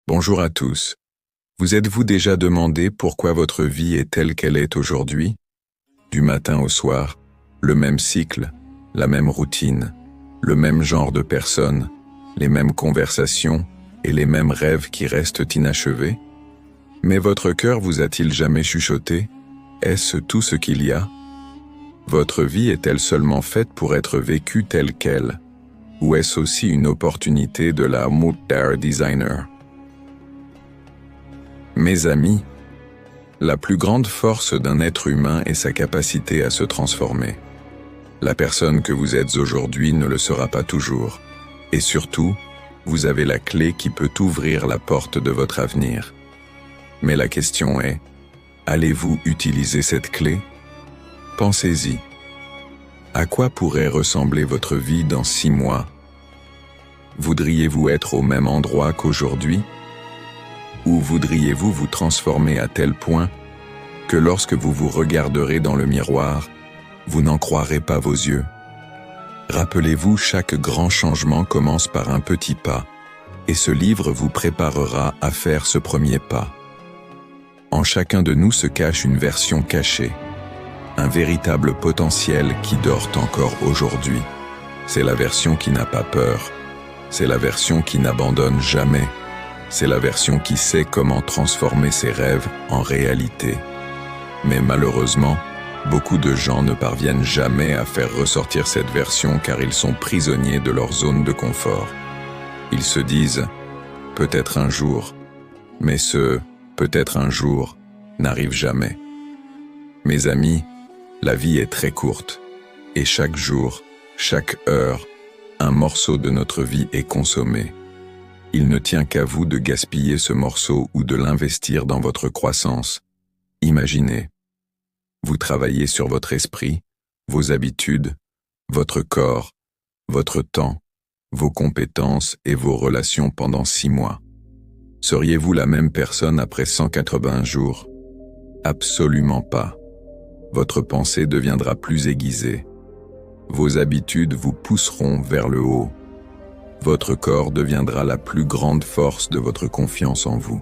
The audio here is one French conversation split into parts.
Bonjour à tous. Vous êtes-vous déjà demandé pourquoi votre vie est telle qu'elle est aujourd'hui? Du matin au soir, le même cycle, la même routine, le même genre de personnes, les mêmes conversations et les mêmes rêves qui restent inachevés? Mais votre cœur vous a-t-il jamais chuchoté? Est-ce tout ce qu'il y a? Votre vie est-elle seulement faite pour être vécue telle qu'elle? Ou est-ce aussi une opportunité de la Mood Designer? Mes amis, la plus grande force d'un être humain est sa capacité à se transformer. La personne que vous êtes aujourd'hui ne le sera pas toujours. Et surtout, vous avez la clé qui peut ouvrir la porte de votre avenir. Mais la question est, allez-vous utiliser cette clé? Pensez-y. À quoi pourrait ressembler votre vie dans 6 mois? Voudriez-vous être au même endroit qu'aujourd'hui? Ou voudriez-vous vous transformer à tel point que lorsque vous vous regarderez dans le miroir, vous n'en croirez pas vos yeux? Rappelez-vous, chaque grand changement commence par un petit pas, et ce livre vous préparera à faire ce premier pas. En chacun de nous se cache une version cachée, un véritable potentiel qui dort encore aujourd'hui. C'est la version qui n'a pas peur, c'est la version qui n'abandonne jamais. C'est la version qui sait comment transformer ses rêves en réalité. Mais malheureusement, beaucoup de gens ne parviennent jamais à faire ressortir cette version car ils sont prisonniers de leur zone de confort. Ils se disent « peut-être un jour », mais ce « peut-être un jour » n'arrive jamais. Mes amis, la vie est très courte, et chaque jour, chaque heure, un morceau de notre vie est consommé. Il ne tient qu'à vous de gaspiller ce morceau ou de l'investir dans votre croissance. Imaginez. Vous travaillez sur votre esprit, vos habitudes, votre corps, votre temps, vos compétences et vos relations pendant 6 mois. Seriez-vous la même personne après 180 jours? Absolument pas. Votre pensée deviendra plus aiguisée. Vos habitudes vous pousseront vers le haut. Votre corps deviendra la plus grande force de votre confiance en vous.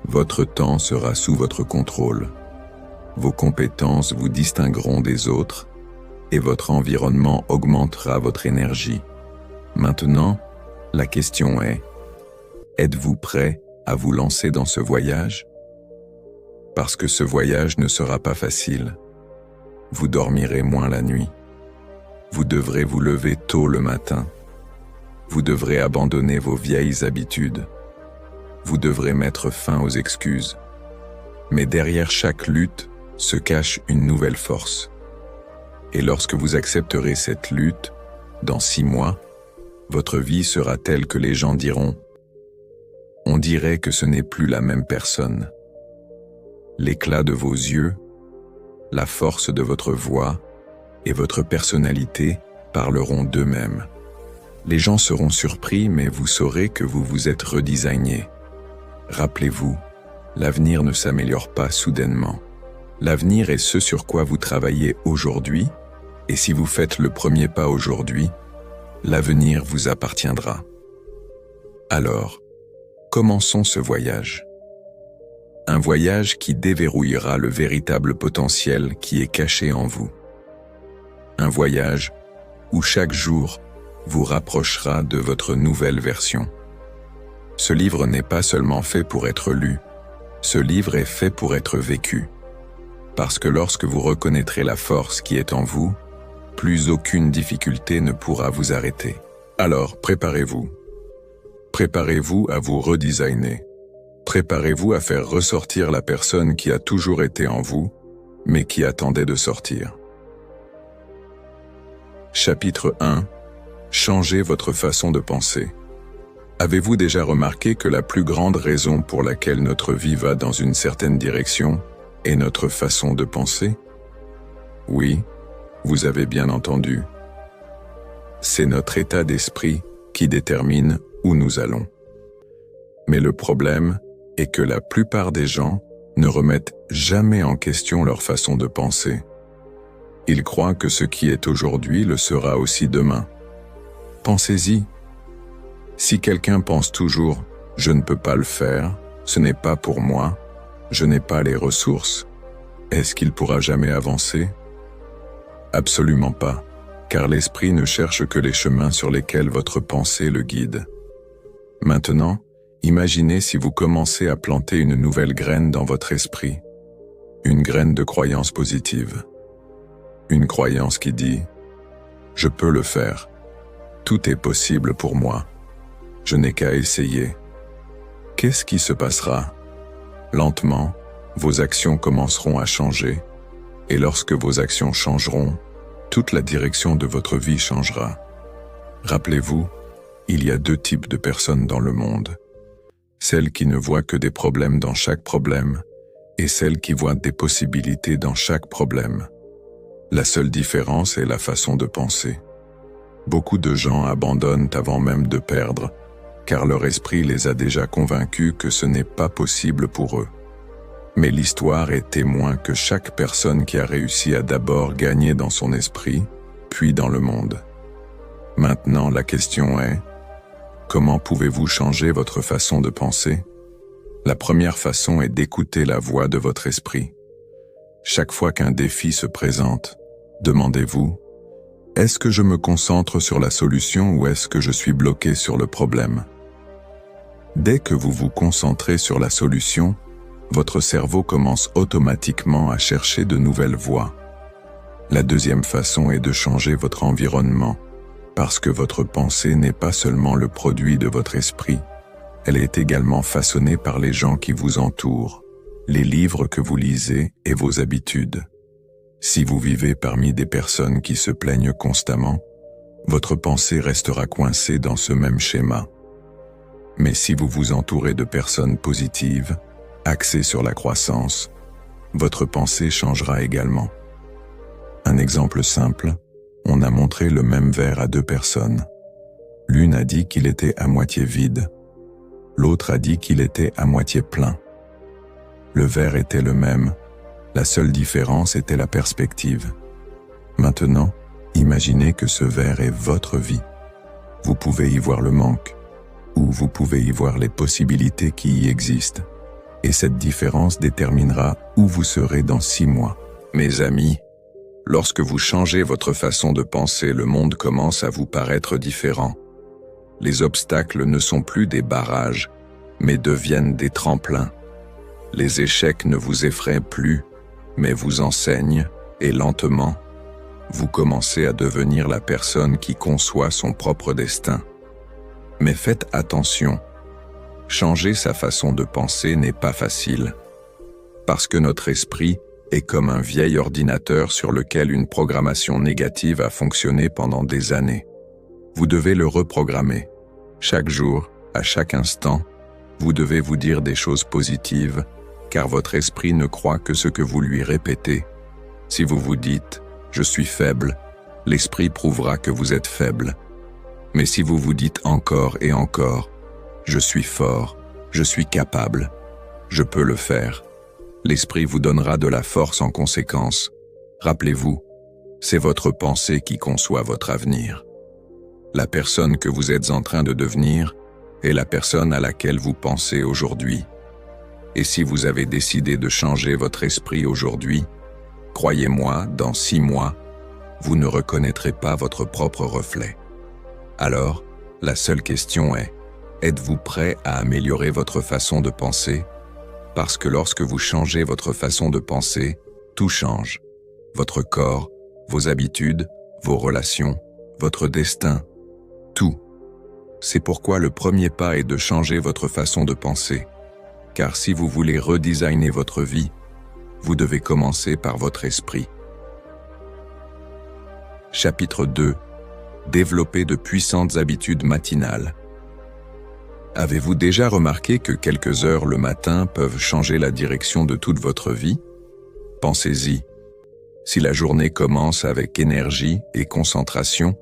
Votre temps sera sous votre contrôle. Vos compétences vous distingueront des autres et votre environnement augmentera votre énergie. Maintenant, la question est, êtes-vous prêt à vous lancer dans ce voyage? Parce que ce voyage ne sera pas facile. Vous dormirez moins la nuit. Vous devrez vous lever tôt le matin. Vous devrez abandonner vos vieilles habitudes. Vous devrez mettre fin aux excuses. Mais derrière chaque lutte se cache une nouvelle force. Et lorsque vous accepterez cette lutte, dans 6 mois, votre vie sera telle que les gens diront « On dirait que ce n'est plus la même personne ». L'éclat de vos yeux, la force de votre voix et votre personnalité parleront d'eux-mêmes. Les gens seront surpris, mais vous saurez que vous vous êtes redesigné. Rappelez-vous, l'avenir ne s'améliore pas soudainement. L'avenir est ce sur quoi vous travaillez aujourd'hui, et si vous faites le premier pas aujourd'hui, l'avenir vous appartiendra. Alors, commençons ce voyage. Un voyage qui déverrouillera le véritable potentiel qui est caché en vous. Un voyage où chaque jour vous rapprochera de votre nouvelle version. Ce livre n'est pas seulement fait pour être lu, ce livre est fait pour être vécu. Parce que lorsque vous reconnaîtrez la force qui est en vous, plus aucune difficulté ne pourra vous arrêter. Alors, préparez-vous. Préparez-vous à vous redesigner. Préparez-vous à faire ressortir la personne qui a toujours été en vous, mais qui attendait de sortir. Chapitre 1. Changez votre façon de penser. Avez-vous déjà remarqué que la plus grande raison pour laquelle notre vie va dans une certaine direction est notre façon de penser? Oui, vous avez bien entendu. C'est notre état d'esprit qui détermine où nous allons. Mais le problème est que la plupart des gens ne remettent jamais en question leur façon de penser. Ils croient que ce qui est aujourd'hui le sera aussi demain. Pensez-y. Si quelqu'un pense toujours « Je ne peux pas le faire, ce n'est pas pour moi, je n'ai pas les ressources. Est-ce qu'il pourra jamais avancer? Absolument pas, car l'esprit ne cherche que les chemins sur lesquels votre pensée le guide. Maintenant, imaginez si vous commencez à planter une nouvelle graine dans votre esprit, une graine de croyance positive. Une croyance qui dit « Je peux le faire, tout est possible pour moi, je n'ai qu'à essayer ». Qu'est-ce qui se passera? Lentement, vos actions commenceront à changer, et lorsque vos actions changeront, toute la direction de votre vie changera. Rappelez-vous, il y a 2 types de personnes dans le monde. Celles qui ne voient que des problèmes dans chaque problème, et celles qui voient des possibilités dans chaque problème. La seule différence est la façon de penser. Beaucoup de gens abandonnent avant même de perdre, car leur esprit les a déjà convaincus que ce n'est pas possible pour eux. Mais l'histoire est témoin que chaque personne qui a réussi a d'abord gagné dans son esprit, puis dans le monde. Maintenant, la question est, comment pouvez-vous changer votre façon de penser? La première façon est d'écouter la voix de votre esprit. Chaque fois qu'un défi se présente, demandez-vous, est-ce que je me concentre sur la solution ou est-ce que je suis bloqué sur le problème? Dès que vous vous concentrez sur la solution, votre cerveau commence automatiquement à chercher de nouvelles voies. La deuxième façon est de changer votre environnement, parce que votre pensée n'est pas seulement le produit de votre esprit, elle est également façonnée par les gens qui vous entourent, les livres que vous lisez et vos habitudes. Si vous vivez parmi des personnes qui se plaignent constamment, votre pensée restera coincée dans ce même schéma. Mais si vous vous entourez de personnes positives, axées sur la croissance, votre pensée changera également. Un exemple simple, on a montré le même verre à 2 personnes. L'une a dit qu'il était à moitié vide, l'autre a dit qu'il était à moitié plein. Le verre était le même, la seule différence était la perspective. Maintenant, imaginez que ce verre est votre vie. Vous pouvez y voir le manque, ou vous pouvez y voir les possibilités qui y existent. Et cette différence déterminera où vous serez dans 6 mois. Mes amis, lorsque vous changez votre façon de penser, le monde commence à vous paraître différent. Les obstacles ne sont plus des barrages, mais deviennent des tremplins. Les échecs ne vous effraient plus, mais vous enseignent, et lentement, vous commencez à devenir la personne qui conçoit son propre destin. Mais faites attention, changer sa façon de penser n'est pas facile, parce que notre esprit est comme un vieil ordinateur sur lequel une programmation négative a fonctionné pendant des années. Vous devez le reprogrammer. Chaque jour, à chaque instant, vous devez vous dire des choses positives, car votre esprit ne croit que ce que vous lui répétez. Si vous vous dites « je suis faible », l'esprit prouvera que vous êtes faible. Mais si vous vous dites encore et encore « je suis fort, je suis capable, je peux le faire », l'esprit vous donnera de la force en conséquence. Rappelez-vous, c'est votre pensée qui conçoit votre avenir. La personne que vous êtes en train de devenir est la personne à laquelle vous pensez aujourd'hui. Et si vous avez décidé de changer votre esprit aujourd'hui, croyez-moi, dans 6 mois, vous ne reconnaîtrez pas votre propre reflet. Alors, la seule question est, êtes-vous prêt à améliorer votre façon de penser? Parce que lorsque vous changez votre façon de penser, tout change. Votre corps, vos habitudes, vos relations, votre destin, tout. C'est pourquoi le premier pas est de changer votre façon de penser. Car si vous voulez redesigner votre vie, vous devez commencer par votre esprit. Chapitre 2. Développer de puissantes habitudes matinales. Avez-vous déjà remarqué que quelques heures le matin peuvent changer la direction de toute votre vie? Pensez-y. Si la journée commence avec énergie et concentration,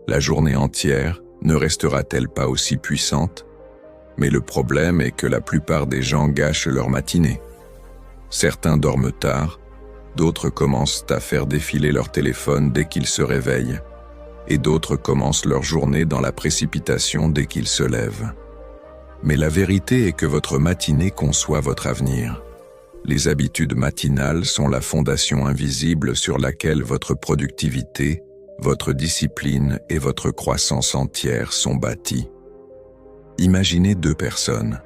la journée entière ne restera-t-elle pas aussi puissante? Mais le problème est que la plupart des gens gâchent leur matinée. Certains dorment tard, d'autres commencent à faire défiler leur téléphone dès qu'ils se réveillent, et d'autres commencent leur journée dans la précipitation dès qu'ils se lèvent. Mais la vérité est que votre matinée conçoit votre avenir. Les habitudes matinales sont la fondation invisible sur laquelle votre productivité, votre discipline et votre croissance entière sont bâties. Imaginez 2 personnes.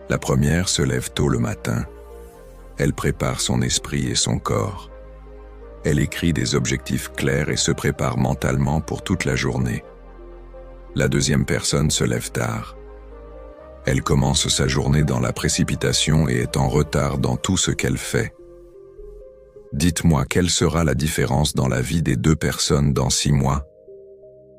La première se lève tôt le matin. Elle prépare son esprit et son corps. Elle écrit des objectifs clairs et se prépare mentalement pour toute la journée. La deuxième personne se lève tard. Elle commence sa journée dans la précipitation et est en retard dans tout ce qu'elle fait. Dites-moi quelle sera la différence dans la vie des 2 personnes dans 6 mois?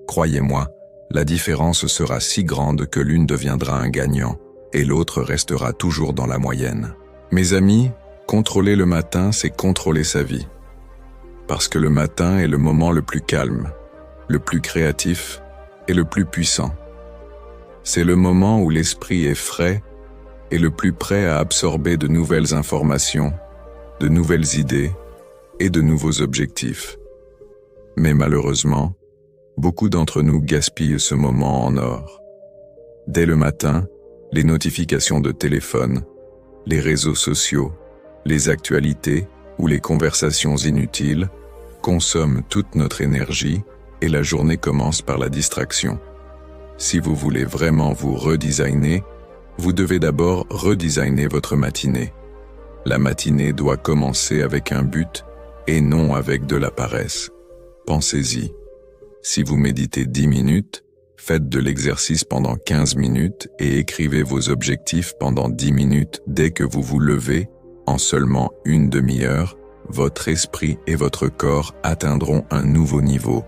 Croyez-moi, la différence sera si grande que l'une deviendra un gagnant et l'autre restera toujours dans la moyenne. Mes amis, contrôler le matin, c'est contrôler sa vie. Parce que le matin est le moment le plus calme, le plus créatif et le plus puissant. C'est le moment où l'esprit est frais et le plus prêt à absorber de nouvelles informations, de nouvelles idées et de nouveaux objectifs. Mais malheureusement, beaucoup d'entre nous gaspillent ce moment en or. Dès le matin, les notifications de téléphone, les réseaux sociaux, les actualités ou les conversations inutiles consomment toute notre énergie et la journée commence par la distraction. Si vous voulez vraiment vous redesigner, vous devez d'abord redesigner votre matinée. La matinée doit commencer avec un but et non avec de la paresse. Pensez-y. Si vous méditez 10 minutes, faites de l'exercice pendant 15 minutes et écrivez vos objectifs pendant 10 minutes dès que vous vous levez. En seulement une demi-heure, votre esprit et votre corps atteindront un nouveau niveau.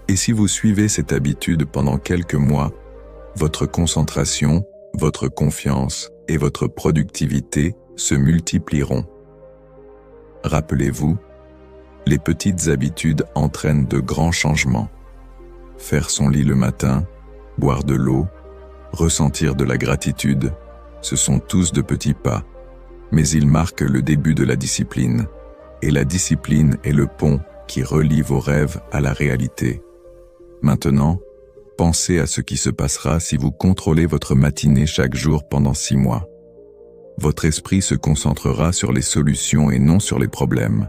Et si vous suivez cette habitude pendant quelques mois, votre concentration, votre confiance et votre productivité se multiplieront. Rappelez-vous, les petites habitudes entraînent de grands changements. Faire son lit le matin, boire de l'eau, ressentir de la gratitude, ce sont tous de petits pas, mais ils marquent le début de la discipline, et la discipline est le pont qui relie vos rêves à la réalité. Maintenant, pensez à ce qui se passera si vous contrôlez votre matinée chaque jour pendant 6 mois. Votre esprit se concentrera sur les solutions et non sur les problèmes.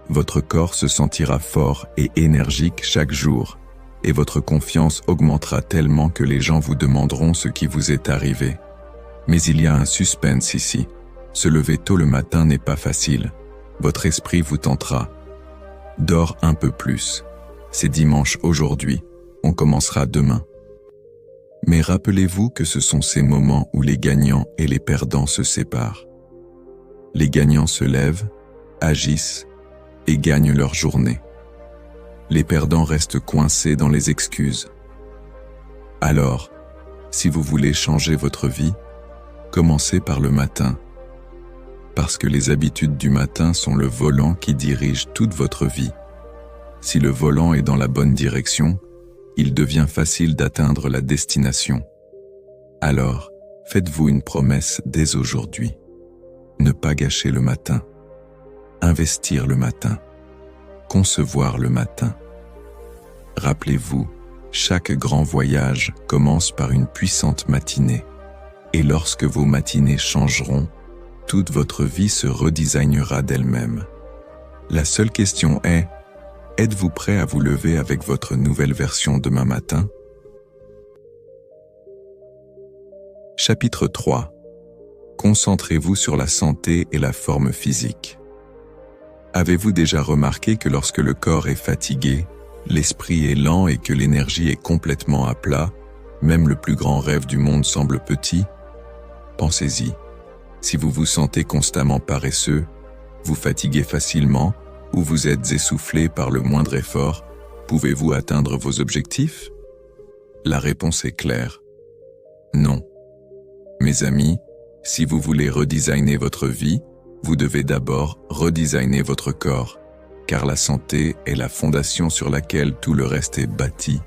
Votre corps se sentira fort et énergique chaque jour, et votre confiance augmentera tellement que les gens vous demanderont ce qui vous est arrivé. Mais il y a un suspense ici. Se lever tôt le matin n'est pas facile. Votre esprit vous tentera. Dors un peu plus. C'est dimanche aujourd'hui. On commencera demain. Mais rappelez-vous que ce sont ces moments où les gagnants et les perdants se séparent. Les gagnants se lèvent, agissent et gagnent leur journée. Les perdants restent coincés dans les excuses. Alors, si vous voulez changer votre vie, commencez par le matin. Parce que les habitudes du matin sont le volant qui dirige toute votre vie. Si le volant est dans la bonne direction, il devient facile d'atteindre la destination. Alors, faites-vous une promesse dès aujourd'hui. Ne pas gâcher le matin. Investir le matin. Concevoir le matin. Rappelez-vous, chaque grand voyage commence par une puissante matinée. Et lorsque vos matinées changeront, toute votre vie se redesignera d'elle-même. La seule question est, êtes-vous prêt à vous lever avec votre nouvelle version demain matin? Chapitre 3. Concentrez-vous sur la santé et la forme physique. Avez-vous déjà remarqué que lorsque le corps est fatigué, l'esprit est lent et que l'énergie est complètement à plat, même le plus grand rêve du monde semble petit? Pensez-y. Si vous vous sentez constamment paresseux, vous fatiguez facilement ou vous êtes essoufflé par le moindre effort, pouvez-vous atteindre vos objectifs? La réponse est claire. Non. Mes amis, si vous voulez redesigner votre vie, vous devez d'abord redesigner votre corps, car la santé est la fondation sur laquelle tout le reste est bâti.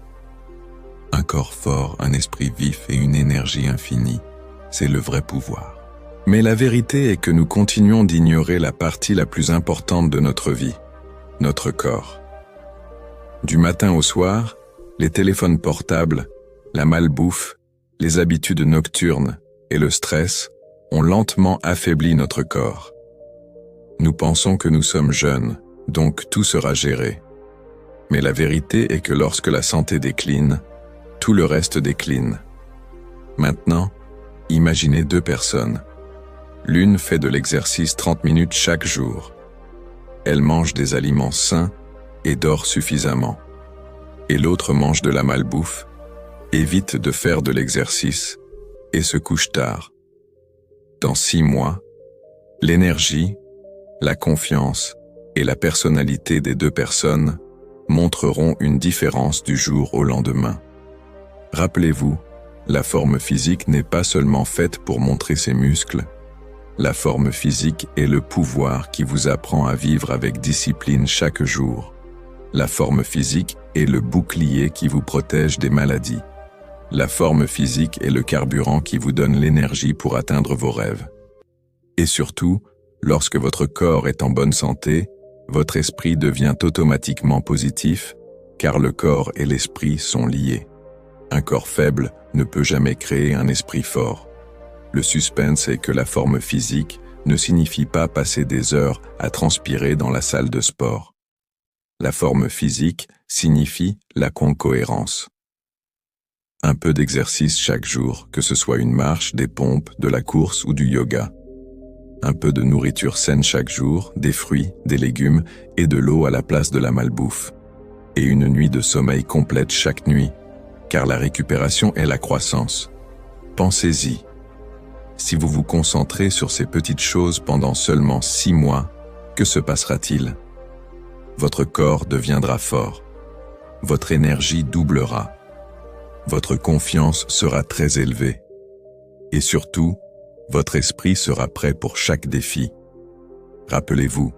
Un corps fort, un esprit vif et une énergie infinie, c'est le vrai pouvoir. Mais la vérité est que nous continuons d'ignorer la partie la plus importante de notre vie, notre corps. Du matin au soir, les téléphones portables, la malbouffe, Les habitudes nocturnes et le stress ont lentement affaibli notre corps. Nous pensons que nous sommes jeunes, donc tout sera géré. Mais la vérité est que lorsque la santé décline, tout le reste décline. Maintenant, imaginez 2 personnes. L'une fait de l'exercice 30 minutes chaque jour. Elle mange des aliments sains et dort suffisamment. Et l'autre mange de la malbouffe, évite de faire de l'exercice et se couche tard. Dans 6 mois, l'énergie, la confiance et la personnalité des 2 personnes montreront une différence du jour au lendemain. Rappelez-vous, la forme physique n'est pas seulement faite pour montrer ses muscles. La forme physique est le pouvoir qui vous apprend à vivre avec discipline chaque jour. La forme physique est le bouclier qui vous protège des maladies. La forme physique est le carburant qui vous donne l'énergie pour atteindre vos rêves. Et surtout, lorsque votre corps est en bonne santé, votre esprit devient automatiquement positif, car le corps et l'esprit sont liés. Un corps faible ne peut jamais créer un esprit fort. Le suspense est que la forme physique ne signifie pas passer des heures à transpirer dans la salle de sport. La forme physique signifie la cohérence. Un peu d'exercice chaque jour, que ce soit une marche, des pompes, de la course ou du yoga. Un peu de nourriture saine chaque jour, des fruits, des légumes et de l'eau à la place de la malbouffe. Et une nuit de sommeil complète chaque nuit, car la récupération est la croissance. Pensez-y. Si vous vous concentrez sur ces petites choses pendant seulement 6 mois, que se passera-t-il? Votre corps deviendra fort. Votre énergie doublera. Votre confiance sera très élevée. Et surtout, votre esprit sera prêt pour chaque défi. Rappelez-vous,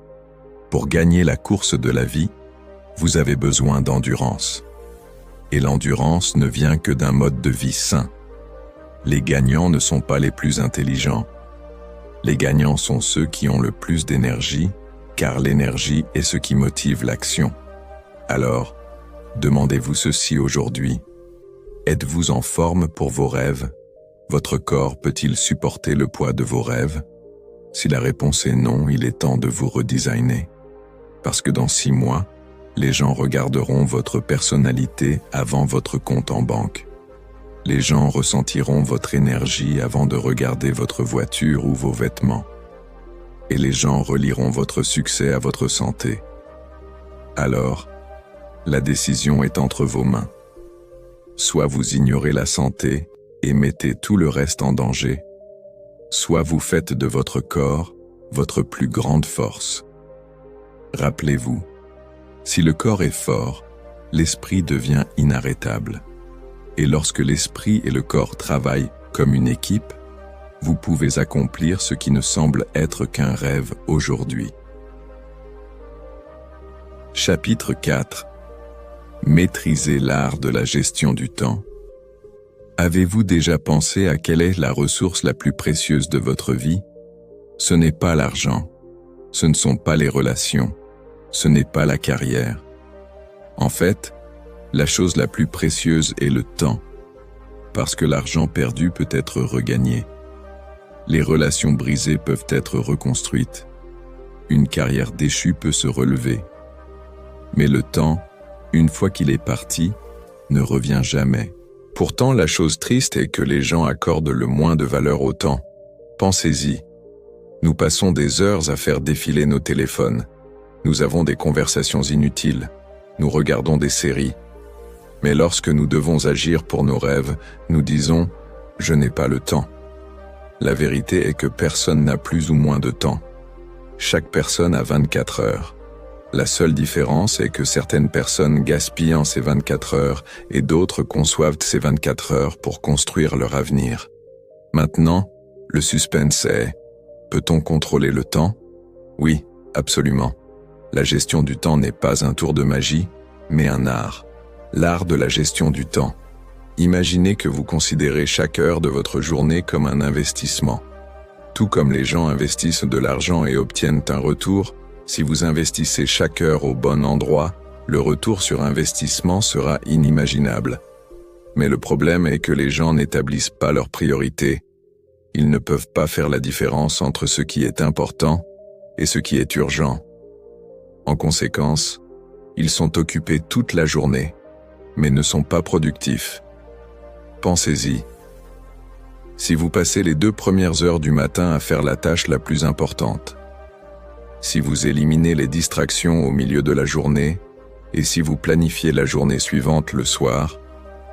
pour gagner la course de la vie, vous avez besoin d'endurance. Et l'endurance ne vient que d'un mode de vie sain. Les gagnants ne sont pas les plus intelligents. Les gagnants sont ceux qui ont le plus d'énergie, car l'énergie est ce qui motive l'action. Alors, demandez-vous ceci aujourd'hui. Êtes-vous en forme pour vos rêves? Votre corps peut-il supporter le poids de vos rêves? Si la réponse est non, il est temps de vous redesigner. Parce que dans 6 mois, les gens regarderont votre personnalité avant votre compte en banque. Les gens ressentiront votre énergie avant de regarder votre voiture ou vos vêtements. Et les gens relieront votre succès à votre santé. Alors, la décision est entre vos mains. Soit vous ignorez la santé et mettez tout le reste en danger, soit vous faites de votre corps votre plus grande force. Rappelez-vous, si le corps est fort, l'esprit devient inarrêtable. Et lorsque l'esprit et le corps travaillent comme une équipe, vous pouvez accomplir ce qui ne semble être qu'un rêve aujourd'hui. Chapitre 4. Maîtriser l'art de la gestion du temps. Avez-vous déjà pensé à quelle est la ressource la plus précieuse de votre vie? Ce n'est pas l'argent, ce ne sont pas les relations, ce n'est pas la carrière. En fait, la chose la plus précieuse est le temps, parce que l'argent perdu peut être regagné. Les relations brisées peuvent être reconstruites. Une carrière déchue peut se relever. Mais le temps, une fois qu'il est parti, ne revient jamais. Pourtant, la chose triste est que les gens accordent le moins de valeur au temps. Pensez-y. Nous passons des heures à faire défiler nos téléphones. Nous avons des conversations inutiles. Nous regardons des séries. Mais lorsque nous devons agir pour nos rêves, nous disons « je n'ai pas le temps ». La vérité est que personne n'a plus ou moins de temps. Chaque personne a 24 heures. La seule différence est que certaines personnes gaspillent ces 24 heures et d'autres conçoivent ces 24 heures pour construire leur avenir. Maintenant, le suspense est: peut-on contrôler le temps? Oui, absolument. La gestion du temps n'est pas un tour de magie, mais un art. L'art de la gestion du temps. Imaginez que vous considérez chaque heure de votre journée comme un investissement. Tout comme les gens investissent de l'argent et obtiennent un retour, si vous investissez chaque heure au bon endroit, le retour sur investissement sera inimaginable. Mais le problème est que les gens n'établissent pas leurs priorités. Ils ne peuvent pas faire la différence entre ce qui est important et ce qui est urgent. En conséquence, ils sont occupés toute la journée, mais ne sont pas productifs. Pensez-y. Si vous passez les 2 premières heures du matin à faire la tâche la plus importante, si vous éliminez les distractions au milieu de la journée, et si vous planifiez la journée suivante le soir,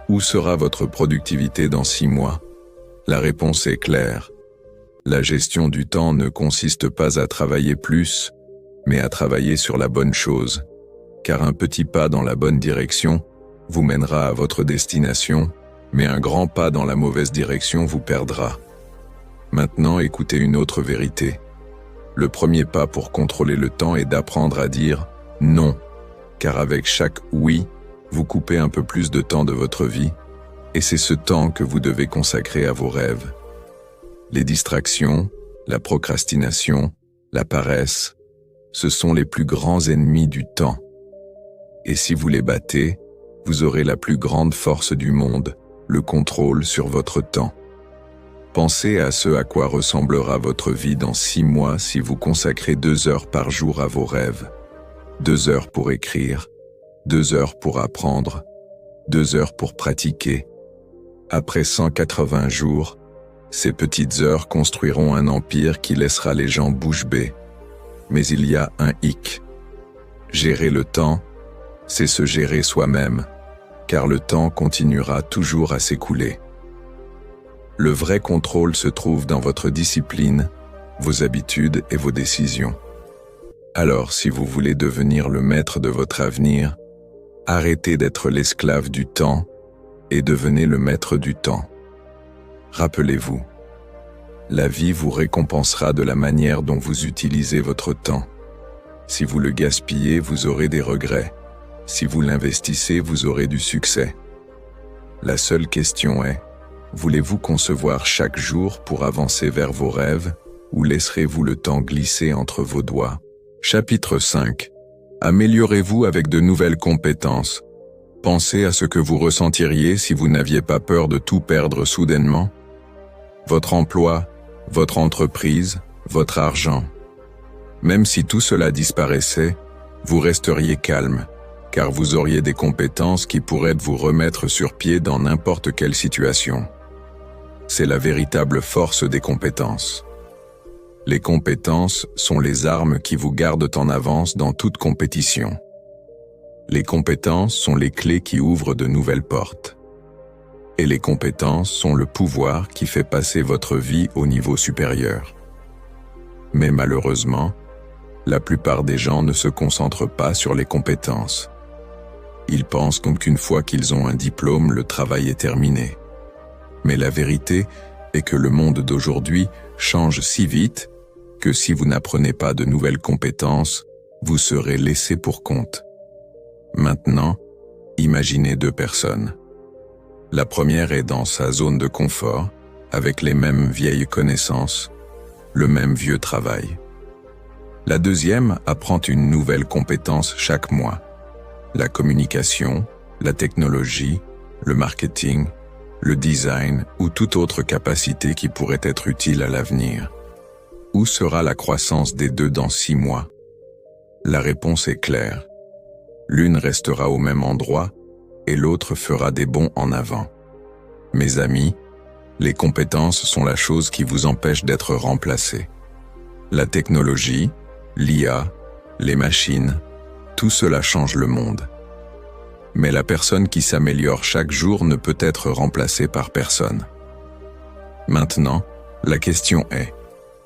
où sera votre productivité dans 6 mois? La réponse est claire. La gestion du temps ne consiste pas à travailler plus, mais à travailler sur la bonne chose, car un petit pas dans la bonne direction vous mènera à votre destination, mais un grand pas dans la mauvaise direction vous perdra. Maintenant, écoutez une autre vérité. Le premier pas pour contrôler le temps est d'apprendre à dire « non », car avec chaque « oui », vous coupez un peu plus de temps de votre vie, et c'est ce temps que vous devez consacrer à vos rêves. Les distractions, la procrastination, la paresse, ce sont les plus grands ennemis du temps. Et si vous les battez, vous aurez la plus grande force du monde, le contrôle sur votre temps. Pensez à ce à quoi ressemblera votre vie dans 6 mois si vous consacrez 2 heures par jour à vos rêves. 2 heures pour écrire, 2 heures pour apprendre, 2 heures pour pratiquer. Après 180 jours, ces petites heures construiront un empire qui laissera les gens bouche bée. Mais il y a un hic. Gérer le temps, c'est se gérer soi-même, car le temps continuera toujours à s'écouler. Le vrai contrôle se trouve dans votre discipline, vos habitudes et vos décisions. Alors, si vous voulez devenir le maître de votre avenir, arrêtez d'être l'esclave du temps et devenez le maître du temps. Rappelez-vous, la vie vous récompensera de la manière dont vous utilisez votre temps. Si vous le gaspillez, vous aurez des regrets. Si vous l'investissez, vous aurez du succès. La seule question est, voulez-vous concevoir chaque jour pour avancer vers vos rêves, ou laisserez-vous le temps glisser entre vos doigts? Chapitre 5. Améliorez-vous avec de nouvelles compétences. Pensez à ce que vous ressentiriez si vous n'aviez pas peur de tout perdre soudainement. Votre emploi, votre entreprise, votre argent. Même si tout cela disparaissait, vous resteriez calme, car vous auriez des compétences qui pourraient vous remettre sur pied dans n'importe quelle situation. C'est la véritable force des compétences. Les compétences sont les armes qui vous gardent en avance dans toute compétition. Les compétences sont les clés qui ouvrent de nouvelles portes. Et les compétences sont le pouvoir qui fait passer votre vie au niveau supérieur. Mais malheureusement, la plupart des gens ne se concentrent pas sur les compétences. Ils pensent qu'une fois qu'ils ont un diplôme, le travail est terminé. Mais la vérité est que le monde d'aujourd'hui change si vite que si vous n'apprenez pas de nouvelles compétences, vous serez laissé pour compte. Maintenant, imaginez 2 personnes. La première est dans sa zone de confort, avec les mêmes vieilles connaissances, le même vieux travail. La deuxième apprend une nouvelle compétence chaque mois. La communication, la technologie, le marketing, le design ou toute autre capacité qui pourrait être utile à l'avenir. Où sera la croissance des 2 dans 6 mois? La réponse est claire. L'une restera au même endroit et l'autre fera des bonds en avant. Mes amis, les compétences sont la chose qui vous empêche d'être remplacé. La technologie, l'IA, les machines, tout cela change le monde. Mais la personne qui s'améliore chaque jour ne peut être remplacée par personne. Maintenant, la question est,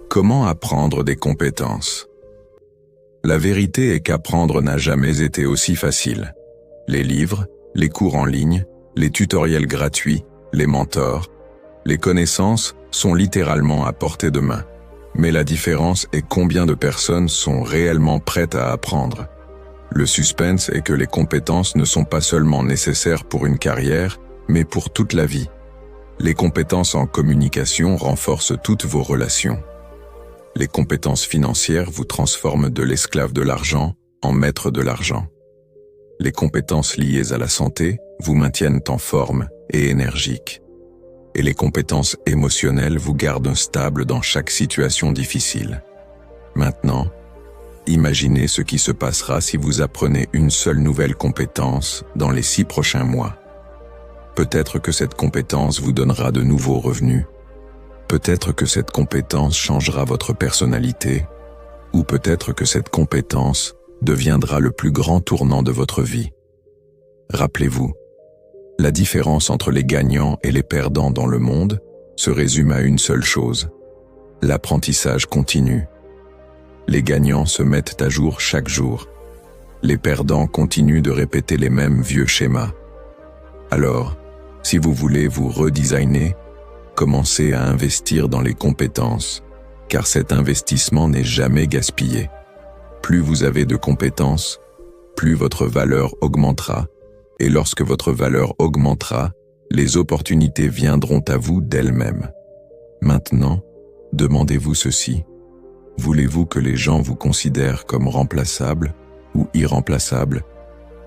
comment apprendre des compétences? La vérité est qu'apprendre n'a jamais été aussi facile. Les livres, les cours en ligne, les tutoriels gratuits, les mentors, les connaissances sont littéralement à portée de main. Mais la différence est combien de personnes sont réellement prêtes à apprendre. Le suspense est que les compétences ne sont pas seulement nécessaires pour une carrière, mais pour toute la vie. Les compétences en communication renforcent toutes vos relations. Les compétences financières vous transforment de l'esclave de l'argent en maître de l'argent. Les compétences liées à la santé vous maintiennent en forme et énergique. Et les compétences émotionnelles vous gardent stable dans chaque situation difficile. Maintenant, imaginez ce qui se passera si vous apprenez une seule nouvelle compétence dans les 6 prochains mois. Peut-être que cette compétence vous donnera de nouveaux revenus. Peut-être que cette compétence changera votre personnalité. Ou peut-être que cette compétence deviendra le plus grand tournant de votre vie. Rappelez-vous, la différence entre les gagnants et les perdants dans le monde se résume à une seule chose: l'apprentissage continu. Les gagnants se mettent à jour chaque jour. Les perdants continuent de répéter les mêmes vieux schémas. Alors, si vous voulez vous redesigner, commencez à investir dans les compétences, car cet investissement n'est jamais gaspillé. Plus vous avez de compétences, plus votre valeur augmentera, et lorsque votre valeur augmentera, les opportunités viendront à vous d'elles-mêmes. Maintenant, demandez-vous ceci: voulez-vous que les gens vous considèrent comme remplaçable ou irremplaçable?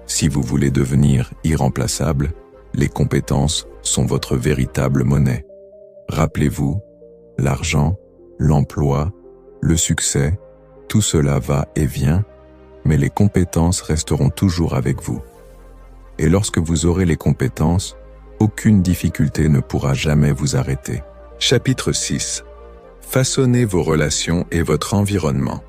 Si vous voulez devenir irremplaçable, les compétences sont votre véritable monnaie. Rappelez-vous, l'argent, l'emploi, le succès, tout cela va et vient, mais les compétences resteront toujours avec vous. Et lorsque vous aurez les compétences, aucune difficulté ne pourra jamais vous arrêter. Chapitre 6. Façonnez vos relations et votre environnement.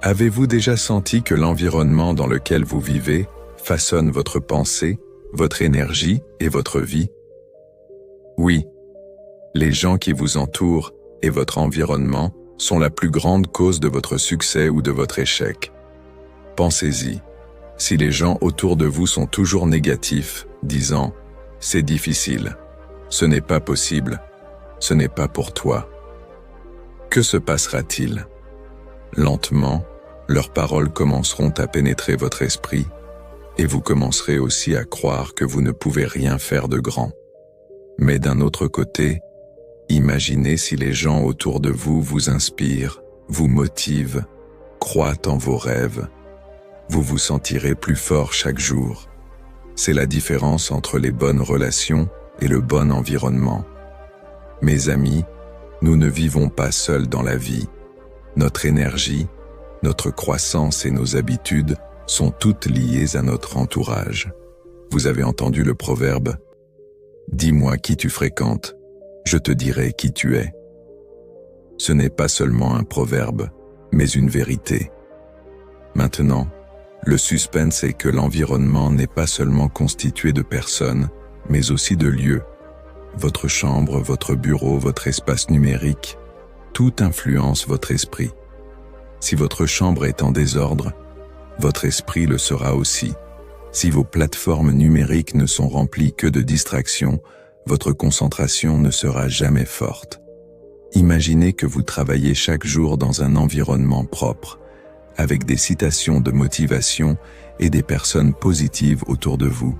Avez-vous déjà senti que l'environnement dans lequel vous vivez façonne votre pensée, votre énergie et votre vie? Oui, les gens qui vous entourent et votre environnement sont la plus grande cause de votre succès ou de votre échec. Pensez-y. Si les gens autour de vous sont toujours négatifs, disant « c'est difficile, ce n'est pas possible, ce n'est pas pour toi », que se passera-t-il? Lentement, leurs paroles commenceront à pénétrer votre esprit, et vous commencerez aussi à croire que vous ne pouvez rien faire de grand. Mais d'un autre côté, imaginez si les gens autour de vous vous inspirent, vous motivent, croient en vos rêves. Vous vous sentirez plus fort chaque jour. C'est la différence entre les bonnes relations et le bon environnement. Mes amis, nous ne vivons pas seuls dans la vie. Notre énergie, notre croissance et nos habitudes sont toutes liées à notre entourage. Vous avez entendu le proverbe « Dis-moi qui tu fréquentes, je te dirai qui tu es ». Ce n'est pas seulement un proverbe, mais une vérité. Maintenant, le suspense est que l'environnement n'est pas seulement constitué de personnes, mais aussi de lieux. Votre chambre, votre bureau, votre espace numérique, tout influence votre esprit. Si votre chambre est en désordre, votre esprit le sera aussi. Si vos plateformes numériques ne sont remplies que de distractions, votre concentration ne sera jamais forte. Imaginez que vous travaillez chaque jour dans un environnement propre, avec des citations de motivation et des personnes positives autour de vous.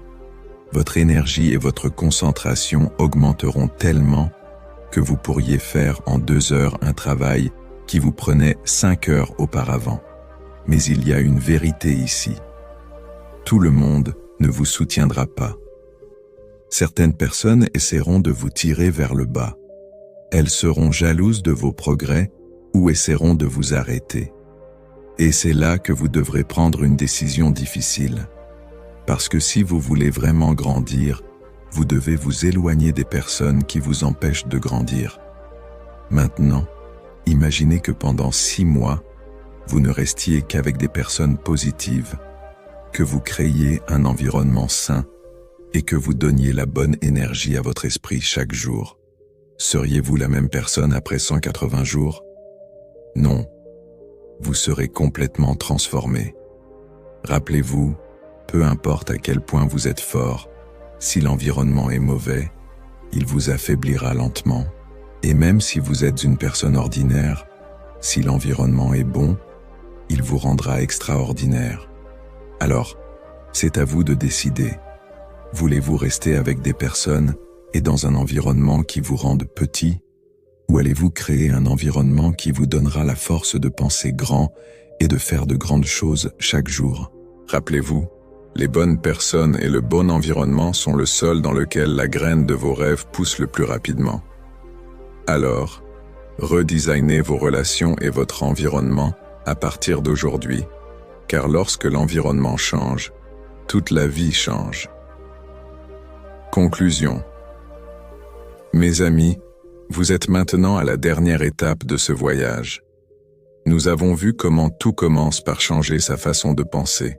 Votre énergie et votre concentration augmenteront tellement que vous pourriez faire en 2 heures un travail qui vous prenait 5 heures auparavant. Mais il y a une vérité ici. Tout le monde ne vous soutiendra pas. Certaines personnes essaieront de vous tirer vers le bas. Elles seront jalouses de vos progrès ou essaieront de vous arrêter. Et c'est là que vous devrez prendre une décision difficile. Parce que si vous voulez vraiment grandir, vous devez vous éloigner des personnes qui vous empêchent de grandir. Maintenant, imaginez que pendant 6 mois, vous ne restiez qu'avec des personnes positives, que vous créiez un environnement sain et que vous donniez la bonne énergie à votre esprit chaque jour. Seriez-vous la même personne après 180 jours? Non. Vous serez complètement transformé. Rappelez-vous, peu importe à quel point vous êtes fort, si l'environnement est mauvais, il vous affaiblira lentement. Et même si vous êtes une personne ordinaire, si l'environnement est bon, il vous rendra extraordinaire. Alors, c'est à vous de décider. Voulez-vous rester avec des personnes et dans un environnement qui vous rende petit, ou allez-vous créer un environnement qui vous donnera la force de penser grand et de faire de grandes choses chaque jour? Rappelez-vous, Les bonnes personnes et le bon environnement sont le sol dans lequel la graine de vos rêves pousse le plus rapidement. Alors, redesignez vos relations et votre environnement à partir d'aujourd'hui, car lorsque l'environnement change, toute la vie change. Conclusion. Mes amis, vous êtes maintenant à la dernière étape de ce voyage. Nous avons vu comment tout commence par changer sa façon de penser.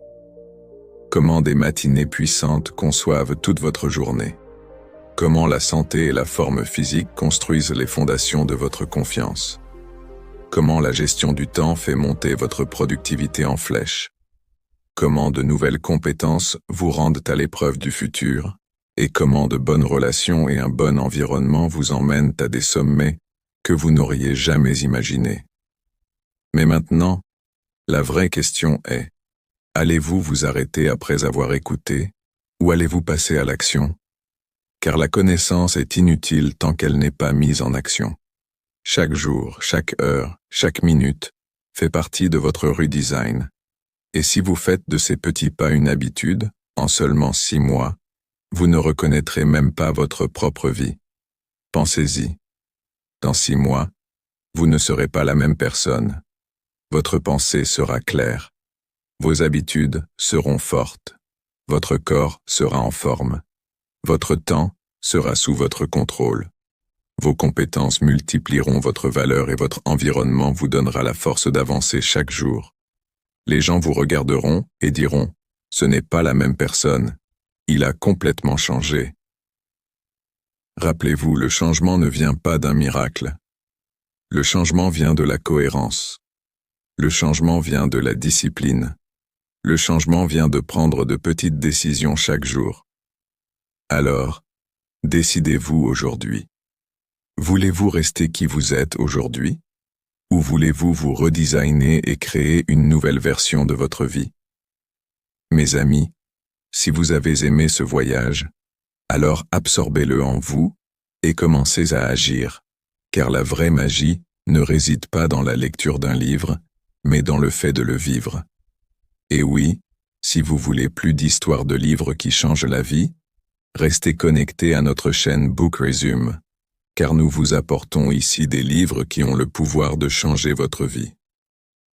Comment des matinées puissantes conçoivent toute votre journée. Comment la santé et la forme physique construisent les fondations de votre confiance. Comment la gestion du temps fait monter votre productivité en flèche. Comment de nouvelles compétences vous rendent à l'épreuve du futur, et comment de bonnes relations et un bon environnement vous emmènent à des sommets que vous n'auriez jamais imaginés. Mais maintenant, la vraie question est: allez-vous vous arrêter après avoir écouté, ou allez-vous passer à l'action? Car la connaissance est inutile tant qu'elle n'est pas mise en action. Chaque jour, chaque heure, chaque minute fait partie de votre redesign. Et si vous faites de ces petits pas une habitude, en seulement 6 mois, vous ne reconnaîtrez même pas votre propre vie. Pensez-y. Dans 6 mois, vous ne serez pas la même personne. Votre pensée sera claire. Vos habitudes seront fortes. Votre corps sera en forme. Votre temps sera sous votre contrôle. Vos compétences multiplieront votre valeur et votre environnement vous donnera la force d'avancer chaque jour. Les gens vous regarderont et diront: ce n'est pas la même personne. Il a complètement changé. Rappelez-vous, le changement ne vient pas d'un miracle. Le changement vient de la cohérence. Le changement vient de la discipline. Le changement vient de prendre de petites décisions chaque jour. Alors, décidez-vous aujourd'hui. Voulez-vous rester qui vous êtes aujourd'hui? Ou voulez-vous vous redesigner et créer une nouvelle version de votre vie? Mes amis, si vous avez aimé ce voyage, alors absorbez-le en vous et commencez à agir, car la vraie magie ne réside pas dans la lecture d'un livre, mais dans le fait de le vivre. Et oui, si vous voulez plus d'histoires de livres qui changent la vie, restez connectés à notre chaîne Book Resume, car nous vous apportons ici des livres qui ont le pouvoir de changer votre vie.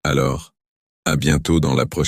Alors, à bientôt dans la prochaine